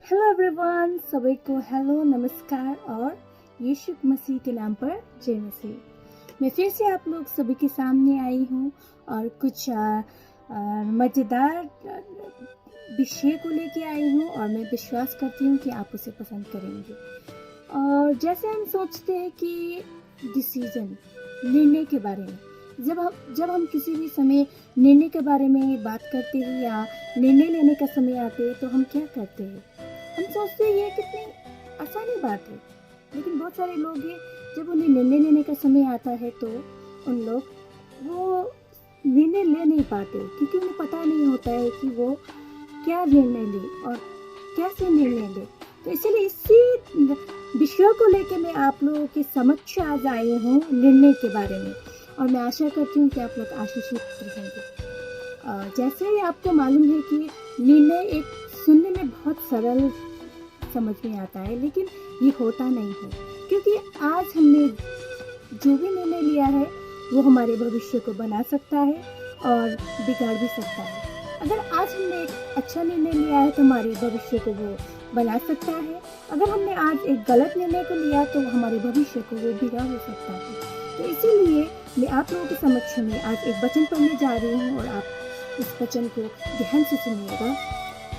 Hello everyone, सभी को hello नमस्कार और यीशु मसीह के नाम पर जय मसीह। मैं फिर से आप लोग सभी के सामने आई हूँ और कुछ मज़ेदार विषय को लेके आई हूँ और मैं विश्वास करती हूँ कि आप उसे पसंद करेंगे। और जैसे हम सोचते हैं कि डिसीजन, निर्णय के बारे में, जब हम किसी भी समय निर्णय के बारे में बात करते हैं या निर्णय लेने का समय आते हैं तो हम क्या करते हैं? हम सोचते हैं ये कितनी आसानी बात है, लेकिन बहुत सारे लोग हैं जब उन्हें निर्णय लेने का समय आता है तो उन लोग वो निर्णय ले नहीं पाते क्योंकि उन्हें पता नहीं होता है कि वो क्या निर्णय ले और कैसे निर्णय ले। तो इसीलिए इसी विषय को लेकर मैं आप लोगों के समक्ष आज आई हूँ निर्णय के बारे में, और मैं आशा करती हूँ कि आप लोग आशीषित रहेंगे। जैसे ही आपको मालूम है कि निर्णय एक सुनने में बहुत सरल समझ में आता है, लेकिन ये होता नहीं है, क्योंकि आज हमने जो भी निर्णय लिया है वो हमारे भविष्य को बना सकता है और बिगाड़ भी सकता है। अगर आज हमने एक अच्छा निर्णय लिया है तो हमारे भविष्य को वो बना सकता है। अगर हमने आज एक गलत निर्णय को लिया तो हमारे भविष्य को वो बिगाड़ हो सकता है। तो इसीलिए मैं आप लोगों के समक्ष में आज एक वचन पढ़ने जा रही हूँ और आप इस वचन को ध्यान से सुनिएगा।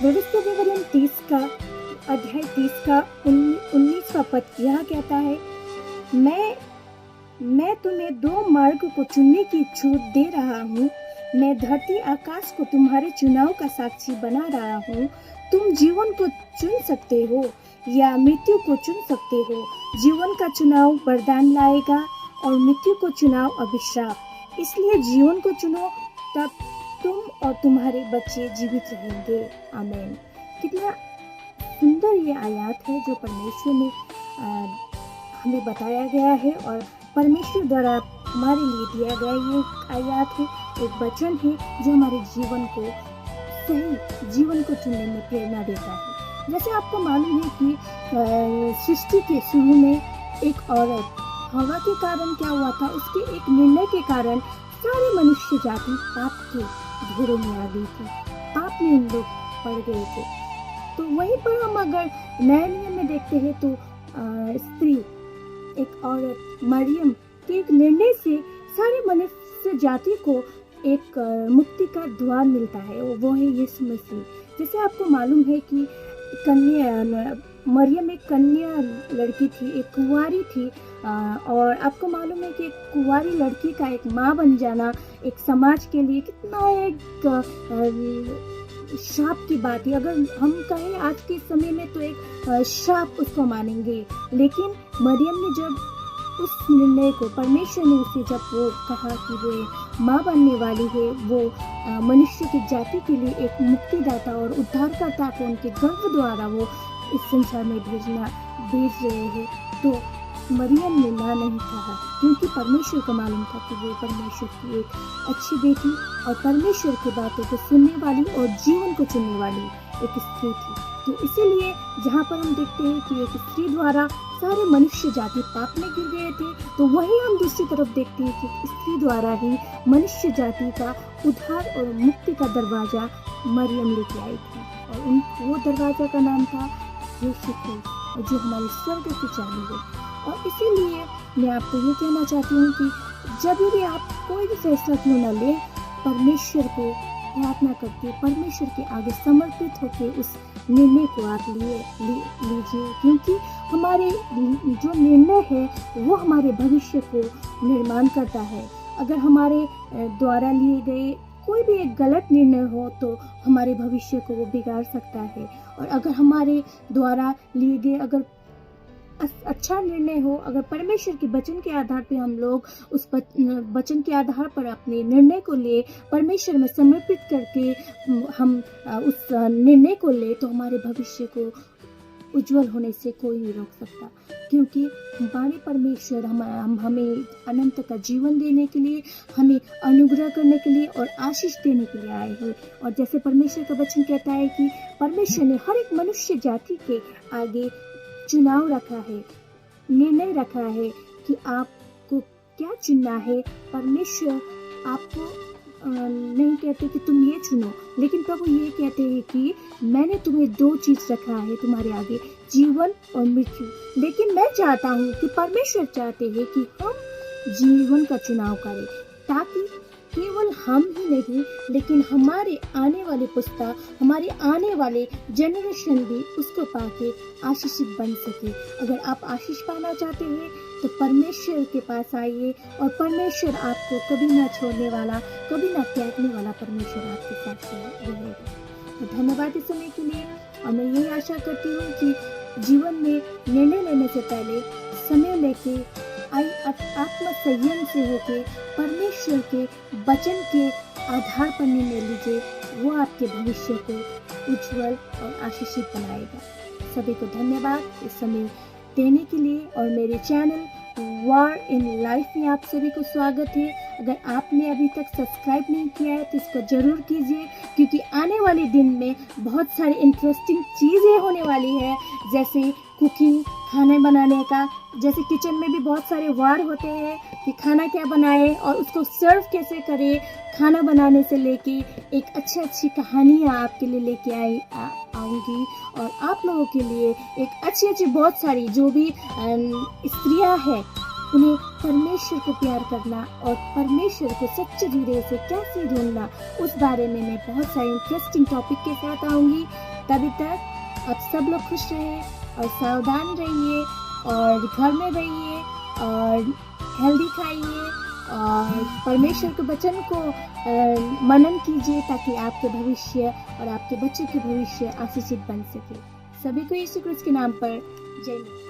व्यवस्था विवरण 30 का अध्याय 30 का 19वां पद यह कहता है, मैं तुम्हें दो मार्ग को चुनने की छूट दे रहा हूँ। मैं धरती आकाश को तुम्हारे चुनाव का साक्षी बना रहा हूँ। तुम जीवन को चुन सकते हो या मृत्यु को चुन सकते हो। जीवन का चुनाव वरदान लाएगा और मृत्यु को चुनाव अभिशाप। इसलिए जीवन को चुनो, तब तुम और तुम्हारे बच्चे जीवित रहेंगे। आमीन। कितना सुंदर ये आयत है जो परमेश्वर ने हमें बताया गया है और परमेश्वर द्वारा हमारे लिए दिया गया ये आयत है, एक वचन है जो हमारे जीवन को सही जीवन को चुनने में प्रेरणा देता है। जैसे आपको मालूम है कि सृष्टि के शुरू में एक औरत हवा के कारण क्या हुआ था, उसके एक निर्णय के कारण सारी मनुष्य जाति पाप के घेरे में आ गई थी, पाप में उन लोग पड़ गए थे। तो वहीं पर हम अगर नए नियम में देखते हैं तो स्त्री, एक औरत मरियम के एक निर्णय से सारे मनुष्य जाति को एक मुक्ति का द्वार मिलता है, वो है यीशु मसीह। जैसे आपको मालूम है कि मरियम एक कन्या लड़की थी, एक कुंवारी थी, और आपको मालूम है कि एक कुंवारी लड़की का एक माँ बन जाना एक समाज के लिए कितना एक शाप की बात है। अगर हम कहें आज के समय में तो एक शाप उसको मानेंगे, लेकिन मरियम ने जब उस निर्णय को, परमेश्वर ने उसे जब वो कहा कि वो माँ बनने वाली है, वो मनुष्य की जाति के लिए एक मुक्तिदाता और उद्धारकर्ता को उनके गर्भ द्वारा वो इस संसार में भेज रहे हैं, तो मरियम ने ना नहीं कहा, क्योंकि परमेश्वर को मालूम था कि वो परमेश्वर की एक अच्छी बेटी और परमेश्वर की बातों को सुनने वाली और जीवन को चुनने वाली एक स्त्री थी। तो इसीलिए जहाँ पर हम देखते हैं कि एक स्त्री द्वारा सारे मनुष्य जाति पाप में गिर गए थे, तो वहीं हम दूसरी तरफ देखते हैं कि स्त्री द्वारा ही मनुष्य जाति का उद्धार और मुक्ति का दरवाजा मरियम लेके आई थी, और वो दरवाजा का नाम था यीशु क्रिस्ट, जो हमारे स्वर्ग की चाबी है। और इसीलिए मैं आपको ये कहना चाहती हूँ कि जब भी आप कोई भी फैसला क्यों न ले, परमेश्वर को प्रार्थना करके, परमेश्वर के आगे समर्पित होकर उस निर्णय को आप लीजिए, क्योंकि हमारे जो निर्णय है वो हमारे भविष्य को निर्माण करता है। अगर हमारे द्वारा लिए गए कोई भी एक गलत निर्णय हो तो हमारे भविष्य को वो बिगाड़ सकता है, और अगर हमारे द्वारा लिए गए अगर अच्छा निर्णय हो, अगर परमेश्वर के वचन के आधार पे हम लोग उस वचन के आधार पर अपने निर्णय को ले, परमेश्वर में समर्पित करके हम उस निर्णय को ले, तो हमारे भविष्य को उज्जवल होने से कोई नहीं रोक सकता, क्योंकि हमारे परमेश्वर हमें अनंत का जीवन देने के लिए, हमें अनुग्रह करने के लिए और आशीष देने के लिए आए हैं। और जैसे परमेश्वर का वचन कहता है कि परमेश्वर ने हर एक मनुष्य जाति के आगे चुनाव रखा है, निर्णय रखा है कि आपको क्या चुनना है। परमेश्वर आपको नहीं कहते कि तुम ये चुनो, लेकिन प्रभु ये कहते हैं कि मैंने तुम्हें 2 चीज़ रखा है तुम्हारे आगे, जीवन और मृत्यु। लेकिन मैं चाहता हूँ कि परमेश्वर चाहते हैं कि हम जीवन का चुनाव करें, ताकि केवल हम ही नहीं लेकिन हमारे आने वाले पुस्ता, हमारे आने वाले जनरेशन भी उसको पाके आशीषित बन सके। अगर आप आशीष पाना चाहते हैं तो परमेश्वर के पास आइए, और परमेश्वर आपको कभी ना छोड़ने वाला, कभी ना त्यागने वाला परमेश्वर आपके साथ रहेगा। तो धन्यवाद इस समय के लिए, और मैं यही आशा करती हूँ कि जीवन में निर्णय लेने से पहले समय लेके आत्म संयम से होके परमेश्वर के वचन के आधार पर निर्णय लीजिए, वो आपके भविष्य को उज्जवल और आशीषित बनाएगा। सभी को धन्यवाद इस समय देने के लिए, और मेरे चैनल वार इन लाइफ में आप सभी को स्वागत है। अगर आपने अभी तक सब्सक्राइब नहीं किया है तो इसको जरूर कीजिए, क्योंकि आने वाले दिन में बहुत सारी इंटरेस्टिंग चीज़ें होने वाली है, जैसे कुकिंग, खाने बनाने का। जैसे किचन में भी बहुत सारे वार होते हैं कि खाना क्या बनाए और उसको सर्व कैसे करें। खाना बनाने से लेके एक अच्छी कहानियाँ आपके लिए लेके आऊँगी, और आप लोगों के लिए एक अच्छी बहुत सारी जो भी स्त्रियाँ हैं उन्हें परमेश्वर को प्यार करना और परमेश्वर को सच्चे हृदय से कैसे ढूंढना, उस बारे में मैं बहुत सारे इंटरेस्टिंग टॉपिक के साथ आऊँगी। तभी तक आप सब लोग खुश रहिए और सावधान रहिए, और घर में रहिए, और हेल्दी खाइए, और परमेश्वर के वचन को मनन कीजिए, ताकि आपके भविष्य और आपके बच्चों के भविष्य आशीषित बन सके। सभी को यीशु क्रिस्त के नाम पर जय मसीह।